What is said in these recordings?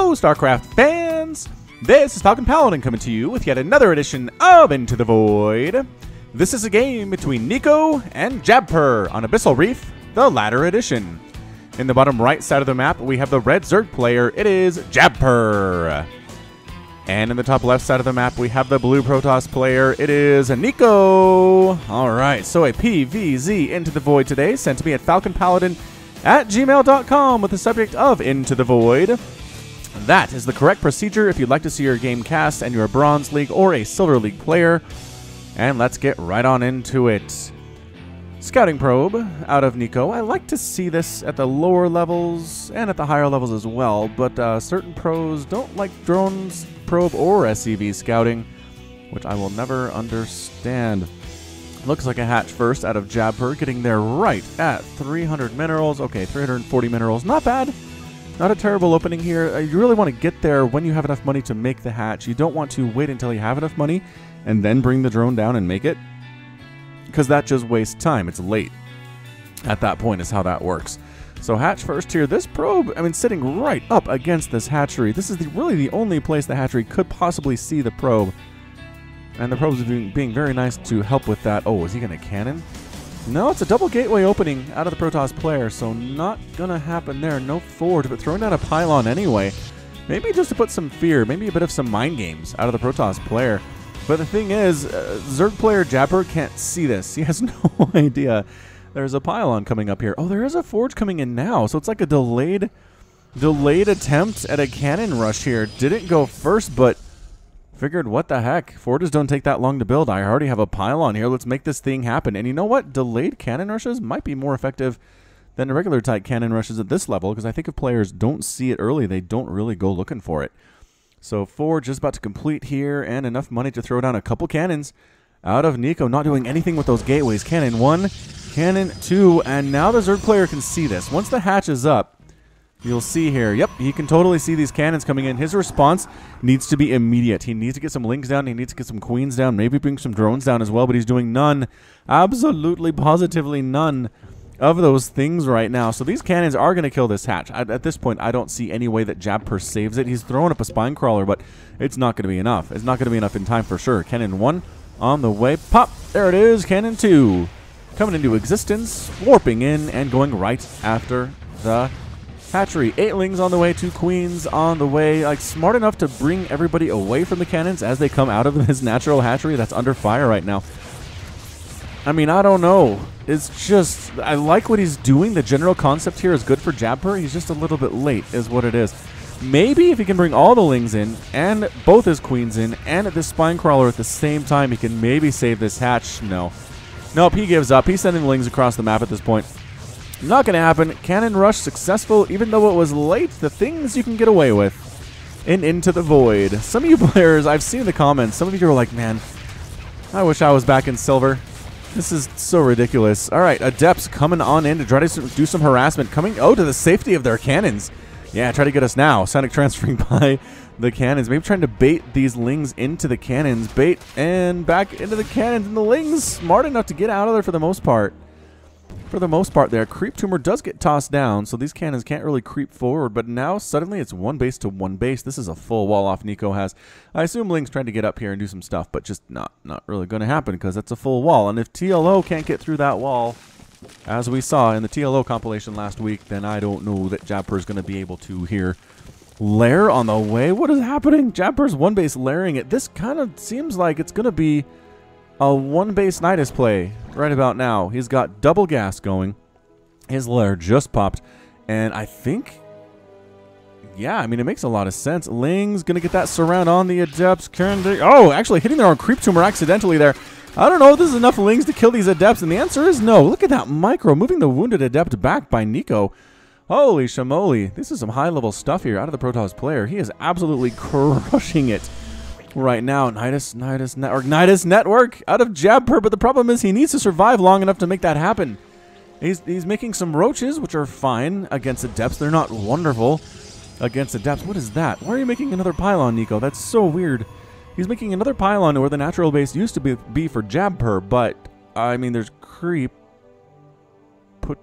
Hello, StarCraft fans! This is Falcon Paladin coming to you with yet another edition of Into the Void. This is a game between Neiko and Jabper on Abyssal Reef, the latter edition. In the bottom right side of the map, we have the red Zerg player. It is Jabper. And in the top left side of the map, we have the blue Protoss player. It is Neiko. Alright, so a PVZ Into the Void today, sent to me at falconpaladin@gmail.com with the subject of Into the Void. That is the correct procedure if you'd like to see your game cast and you're a Bronze League or a Silver League player. And let's get right on into it. Scouting probe out of Neiko. I like to see this at the lower levels and at the higher levels as well, but certain pros don't like drones probe or SCV scouting, which I will never understand. Looks like a hatch first out of Jabper, getting there right at 300 minerals. Okay, 340 minerals, not bad. Not a terrible opening here. You really want to get there when you have enough money to make the hatch. You don't want to wait until you have enough money and then bring the drone down and make it, because that just wastes time. It's late at that point is how that works. So hatch first here. This probe, I mean, sitting right up against this hatchery. This is really the only place the hatchery could possibly see the probe. And the probe's being very nice to help with that. Oh, is he going to cannon? No, it's a double gateway opening out of the Protoss player, so not going to happen there. No forward, but throwing down a pylon anyway. Maybe just to put some fear, maybe a bit of some mind games out of the Protoss player. But the thing is, Zerg player Jabber can't see this. He has no idea there's a pylon coming up here. Oh, there is a forge coming in now, so it's like a delayed attempt at a cannon rush here. Didn't go first, but figured, what the heck? Forges don't take that long to build. I already have a pylon here. Let's make this thing happen. And you know what? Delayed cannon rushes might be more effective than regular type cannon rushes at this level, because I think if players don't see it early, they don't really go looking for it. So forge is about to complete here, and enough money to throw down a couple cannons out of Neiko. Not doing anything with those gateways. Cannon 1, cannon 2, and now the Zerg player can see this. Once the hatch is up, you'll see here, yep, he can totally see these cannons coming in. His response needs to be immediate. He needs to get some lings down. He needs to get some queens down. Maybe bring some drones down as well, but he's doing none, absolutely positively none of those things right now. So these cannons are going to kill this hatch. At this point, I don't see any way that Jabper saves it. He's throwing up a spine crawler, but it's not going to be enough. It's not going to be enough in time for sure. Cannon 1 on the way. Pop! There it is. Cannon 2 coming into existence, warping in and going right after the hatchery. 8 lings on the way, 2 queens on the way. Like, smart enough to bring everybody away from the cannons as they come out of his natural hatchery that's under fire right now. I mean, I don't know. It's just, I like what he's doing. The general concept here is good for Jabper. He's just a little bit late is what it is. Maybe if he can bring all the lings in and both his queens in and this spine crawler at the same time, he can maybe save this hatch. No. Nope, he gives up. He's sending lings across the map at this point. Not going to happen. Cannon rush successful, even though it was late. The things you can get away with in Into the Void. Some of you players, I've seen the comments. Some of you are like, man, I wish I was back in silver. This is so ridiculous. All right, Adepts coming on in to try to do some harassment. Coming, to the safety of their cannons. Yeah, try to get us now. Sonic transferring by the cannons. Maybe trying to bait these lings into the cannons. Bait and back into the cannons. And the lings smart enough to get out of there for the most part. For the most part there. Creep tumor does get tossed down, so these cannons can't really creep forward. But now suddenly it's one base to one base. This is a full wall off Neiko has. I assume Ling's trying to get up here and do some stuff, but just not really going to happen because that's a full wall. And if TLO can't get through that wall, as we saw in the TLO compilation last week, then I don't know that Jabper is going to be able to here. Lair on the way. What is happening? Jabper's one base lairing it. This kind of seems like it's going to be a one-base Nidus play right about now. He's got double gas going. His lair just popped. And I think, yeah, I mean, it makes a lot of sense. Ling's going to get that surround on the Adepts. Oh, actually hitting their own creep tumor accidentally there. I don't know if this is enough Lings to kill these Adepts. And the answer is no. Look at that micro moving the wounded Adept back by Neiko. Holy shamoly. This is some high-level stuff here out of the Protoss player. He is absolutely crushing it right now. Nidus Network out of Jabper, but the problem is he needs to survive long enough to make that happen. He's making some roaches, which are fine against Adepts. They're not wonderful against Adepts. What is that? Why are you making another pylon, Neiko? That's so weird. He's making another pylon where the natural base used to be for Jabper, but I mean, there's creep.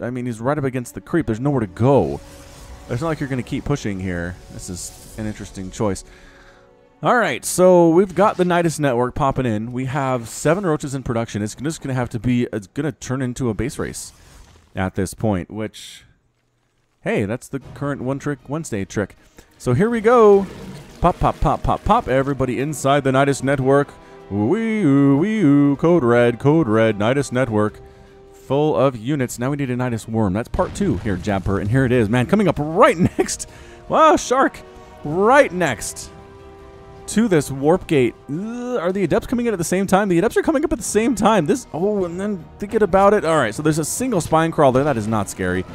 I mean, he's right up against the creep. There's nowhere to go. It's not like you're going to keep pushing here. This is an interesting choice. All right, so we've got the Nidus network popping in. We have 7 roaches in production. It's just going to have to be, it's going to turn into a base race at this point, which, hey, that's the current One Trick Wednesday trick. So here we go. Pop, pop, pop, pop, pop. Everybody inside the Nidus network. Wee-oo, wee-oo. Code red, Nidus network. Full of units. Now we need a Nidus worm. That's part 2 here, Jabper. And here it is, man, coming up right next. Wow, shark. Right next to this warp gate. Are the adepts coming in at the same time? The adepts are coming up at the same time. This, oh, and then thinking about it. All right, so there's a single spine crawler. That is not scary.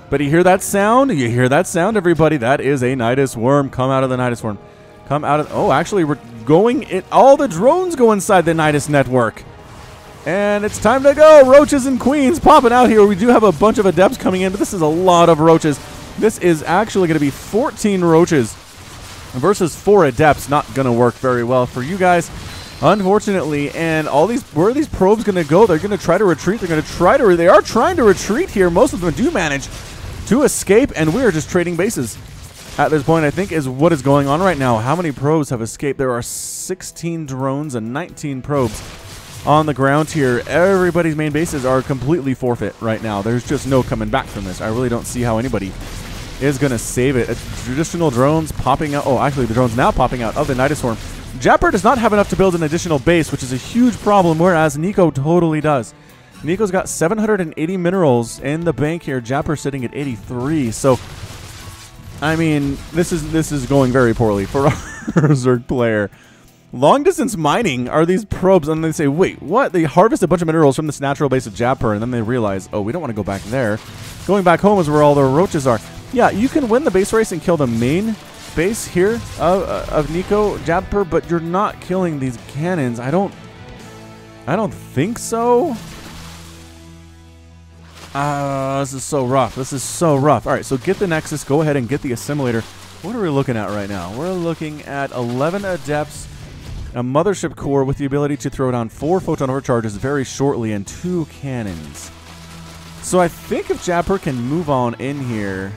But you hear that sound? You hear that sound, everybody? That is a Nidus worm. Come out of the Nidus worm. Come out of, oh, actually, we're going, all the drones go inside the Nidus network. And it's time to go. Roaches and queens popping out here. We do have a bunch of adepts coming in, but this is a lot of roaches. This is actually going to be 14 roaches versus 4 adepts. Not going to work very well for you guys, unfortunately. And all these, where are these probes going to go? They're going to try to retreat. They are trying to retreat here. Most of them do manage to escape, and we are just trading bases at this point, I think, is what is going on right now. How many probes have escaped? There are 16 drones and 19 probes on the ground here. Everybody's main bases are completely forfeit right now. There's just no coming back from this. I really don't see how anybody is going to save it. Traditional drones popping out. Oh, actually, the drone's now popping out of the Nidus Swarm. Jabper does not have enough to build an additional base, which is a huge problem, whereas Neiko totally does. Neiko's got 780 minerals in the bank here. Jabper sitting at 83. So, I mean, this is going very poorly for our Zerg player. Long distance mining are these probes, and they say, wait, what? They harvest a bunch of minerals from this natural base of Jabper, and then they realize, oh, we don't want to go back there. Going back home is where all the roaches are. Yeah, you can win the base race and kill the main base here of Neiko, Jabper, but you're not killing these cannons. I don't think so. This is so rough. This is so rough. All right, so get the Nexus. Go ahead and get the assimilator. What are we looking at right now? We're looking at 11 adepts, a mothership core with the ability to throw down 4 photon overcharges very shortly, and 2 cannons. So I think if Jabper can move on in here,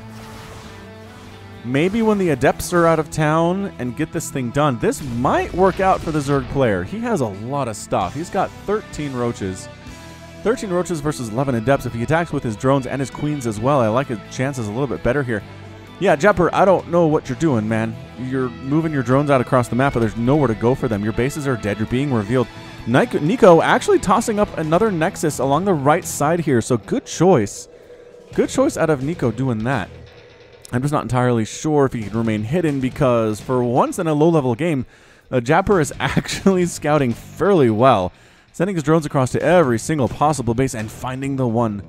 maybe when the adepts are out of town and get this thing done, this might work out for the Zerg player. He has a lot of stuff. He's got 13 roaches. 13 roaches versus 11 adepts. If he attacks with his drones and his queens as well, I like his chances a little bit better here. Yeah, Jabper, I don't know what you're doing, man. You're moving your drones out across the map, but there's nowhere to go for them. Your bases are dead. You're being revealed. Neiko actually tossing up another Nexus along the right side here, so good choice. Good choice out of Neiko doing that. I'm just not entirely sure if he can remain hidden, because for once in a low-level game, Jabper is actually scouting fairly well, sending his drones across to every single possible base and finding the one.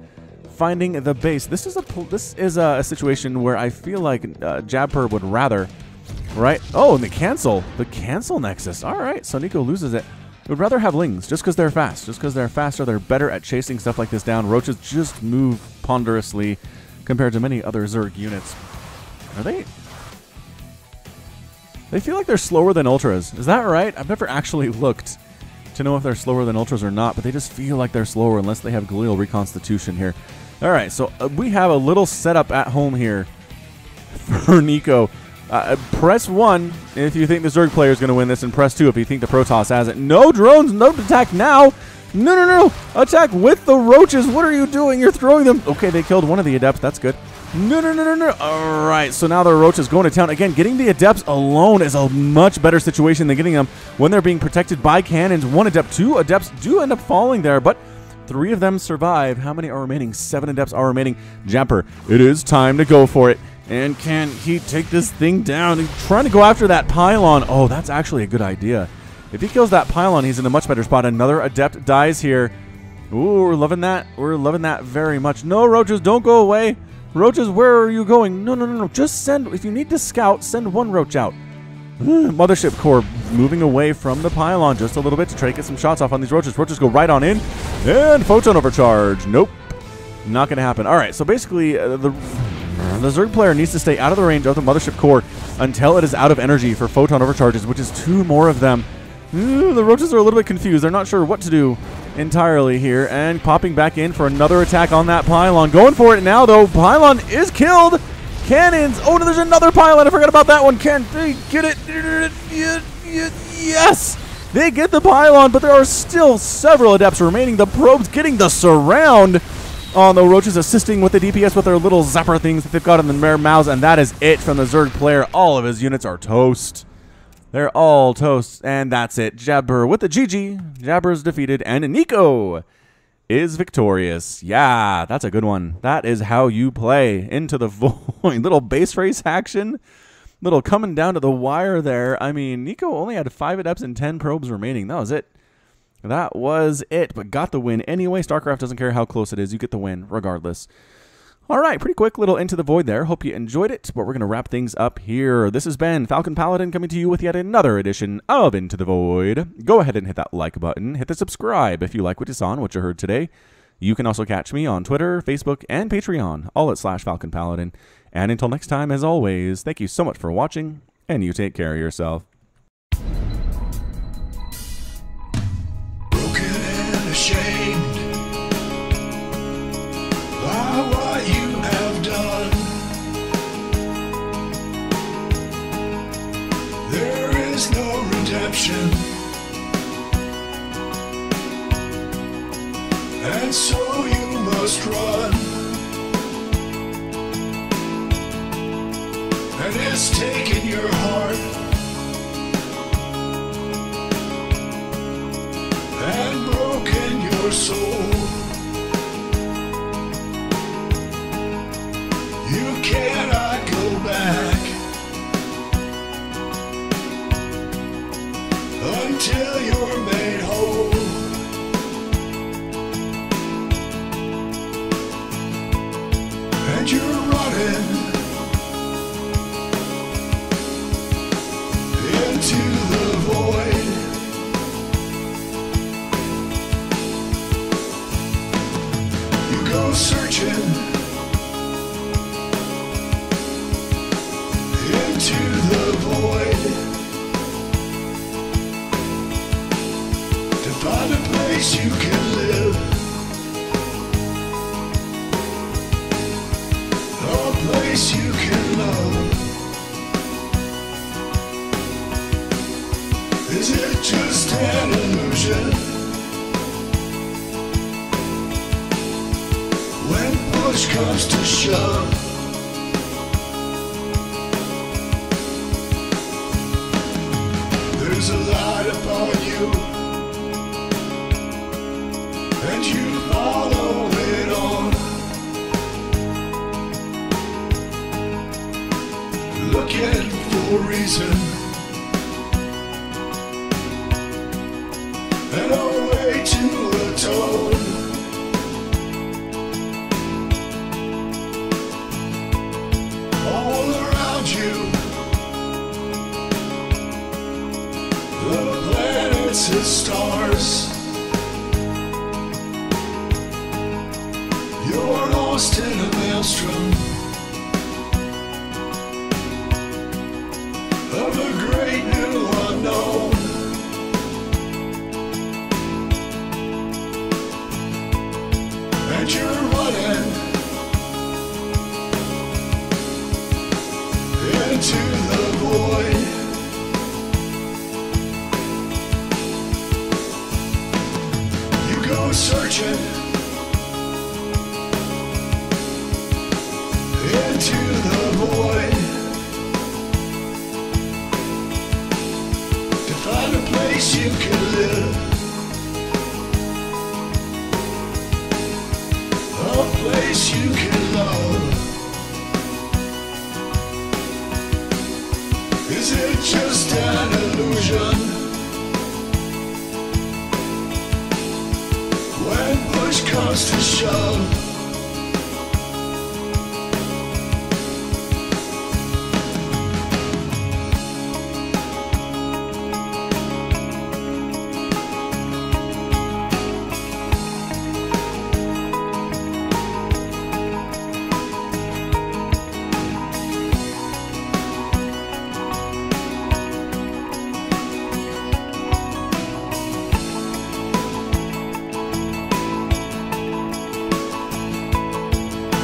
Finding the base. This is a situation where I feel like Jabper would rather, right? Oh, and the cancel Nexus. All right, so Neiko loses it. Would rather have Lings just because they're fast. Just because they're faster, they're better at chasing stuff like this down. Roaches just move ponderously compared to many other Zerg units. Are they? They feel like they're slower than Ultras. Is that right? I've never actually looked to know if they're slower than Ultras or not, but they just feel like they're slower unless they have glial reconstitution here. All right, so we have a little setup at home here for Neiko. Press 1 if you think the Zerg player is going to win this, and press 2 if you think the Protoss has it. No drones, no attack now. No, no, no, no. Attack with the roaches. What are you doing? You're throwing them. Okay, they killed one of the adepts. That's good. No, no, no, no, no. All right, so now the roaches going to town. Again, getting the adepts alone is a much better situation than getting them when they're being protected by cannons. 1 adept, 2 adepts do end up falling there, but 3 of them survive. How many are remaining? 7 adepts are remaining. Jabper, it is time to go for it. And can he take this thing down? He's trying to go after that pylon. Oh, that's actually a good idea. If he kills that pylon, he's in a much better spot. Another adept dies here. Ooh, we're loving that. We're loving that very much. No, roaches, don't go away. Roaches, where are you going? No, no, no, no. Just send, if you need to scout, send 1 roach out. Mothership core moving away from the pylon just a little bit to try to get some shots off on these roaches. Roaches go right on in. And photon overcharge. Nope. Not going to happen. All right, so basically the Zerg player needs to stay out of the range of the mothership core until it is out of energy for photon overcharges, which is 2 more of them. The roaches are a little bit confused. They're not sure what to do entirely here, and popping back in for another attack on that pylon. Going for it now, though. Pylon is killed. Cannons. Oh, no, there's another pilot. I forgot about that one. Can they get it? Yes. They get the pylon, but there are still several adepts remaining. The probes getting the surround on the roaches, assisting with the DPS with their little zapper things that they've got in their mouths, and that is it from the Zerg player. All of his units are toast. They're all toast, and that's it. Jabper with the GG. Jabber is defeated, and Neiko is victorious. Yeah, that's a good one. That is how you play Into the Void. Little base race action. Little coming down to the wire there. I mean, Neiko only had 5 adepts and 10 probes remaining. That was it. That was it, but got the win anyway. StarCraft doesn't care how close it is. You get the win regardless. All right, pretty quick little Into the Void there. Hope you enjoyed it, but we're going to wrap things up here. This has been Falcon Paladin coming to you with yet another edition of Into the Void. Go ahead and hit that like button. Hit the subscribe if you like what you saw and what you heard today. You can also catch me on Twitter, Facebook, and Patreon, all at /Falcon Paladin. And until next time, as always, thank you so much for watching, and you take care of yourself. Ashamed by what you have done. There is no redemption, and so you must run. And it's taken your heart and broken your soul. You cannot go back until you're made whole. And you're running into the void. Go searching into the void to find a place you can live, a place you can love. Is it just an illusion? When push comes to shove, there's a light upon you, and you follow it on, looking for a reason and a way to atone. The planets and stars, you're lost in a maelstrom of a great new unknown. And you're running into the void. Searching into the void to find a place you can live, a place you can love. Is it just an illusion? When push comes to shove,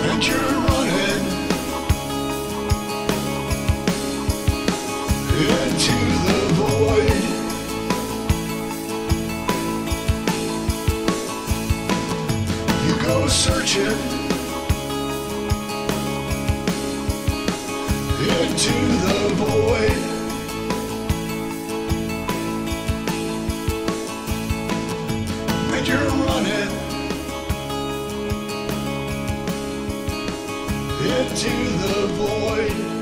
and you're running go searching into the void. And you're running into the void.